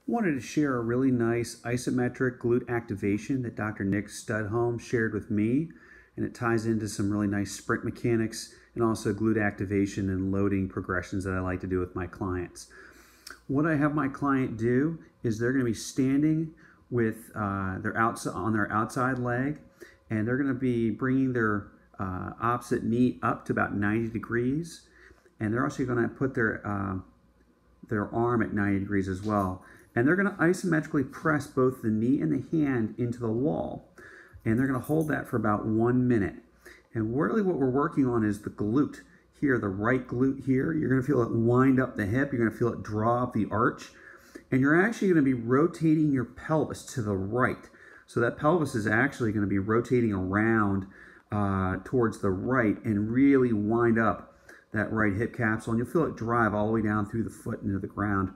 Wanted to share a really nice isometric glute activation that Dr. Nick Studholme shared with me, and it ties into some really nice sprint mechanics and also glute activation and loading progressions that I like to do with my clients. What I have my client do is they're going to be standing with on their outside leg, and they're going to be bringing their opposite knee up to about 90 degrees, and they're also going to put their arm at 90 degrees as well. And they're going to isometrically press both the knee and the hand into the wall. And they're going to hold that for about 1 minute. And really what we're working on is the glute here, the right glute here. You're going to feel it wind up the hip. You're going to feel it draw up the arch. And you're actually going to be rotating your pelvis to the right. So that pelvis is actually going to be rotating around towards the right and really wind up that right hip capsule. And you'll feel it drive all the way down through the foot into the ground.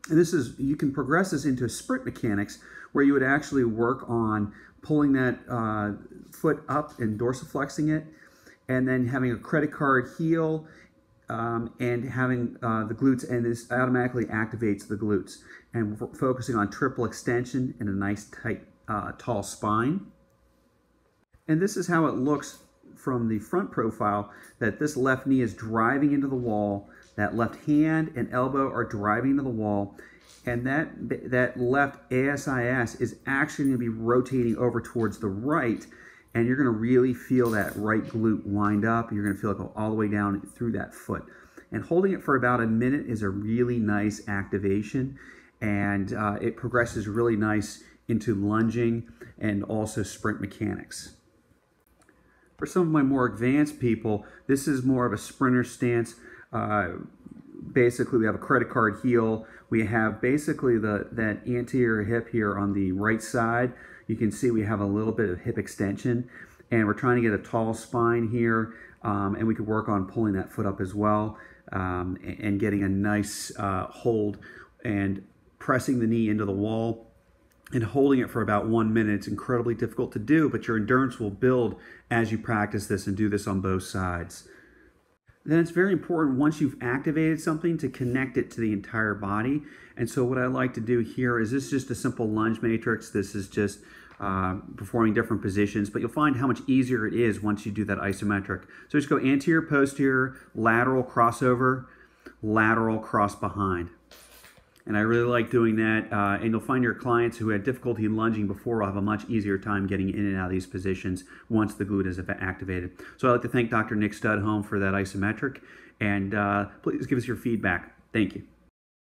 And you can progress this into sprint mechanics where you would actually work on pulling that foot up and dorsiflexing it, and then having a credit card heel and having the glutes, and this automatically activates the glutes. And we're focusing on triple extension and a nice tight, tall spine. And this is how it looks from the front profile, that this left knee is driving into the wall, that left hand and elbow are driving into the wall, and that left ASIS is actually going to be rotating over towards the right, and you're going to really feel that right glute wind up. You're going to feel it go all the way down through that foot. And holding it for about a minute is a really nice activation, and it progresses really nice into lunging and also sprint mechanics. For some of my more advanced people, this is more of a sprinter stance. Basically, we have a credit card heel. We have basically that anterior hip here on the right side. You can see we have a little bit of hip extension, and we're trying to get a tall spine here, and we could work on pulling that foot up as well, and getting a nice hold and pressing the knee into the wall and holding it for about 1 minute. It's incredibly difficult to do, but your endurance will build as you practice this and do this on both sides. Then it's very important, once you've activated something, to connect it to the entire body. And so what I like to do here is, this is just a simple lunge matrix. This is just performing different positions, but you'll find how much easier it is once you do that isometric. So just go anterior, posterior, lateral, crossover, lateral, cross behind. And I really like doing that, and you'll find your clients who had difficulty lunging before will have a much easier time getting in and out of these positions once the glute is activated. So I'd like to thank Dr. Nick Studholme for that isometric, and please give us your feedback. Thank you.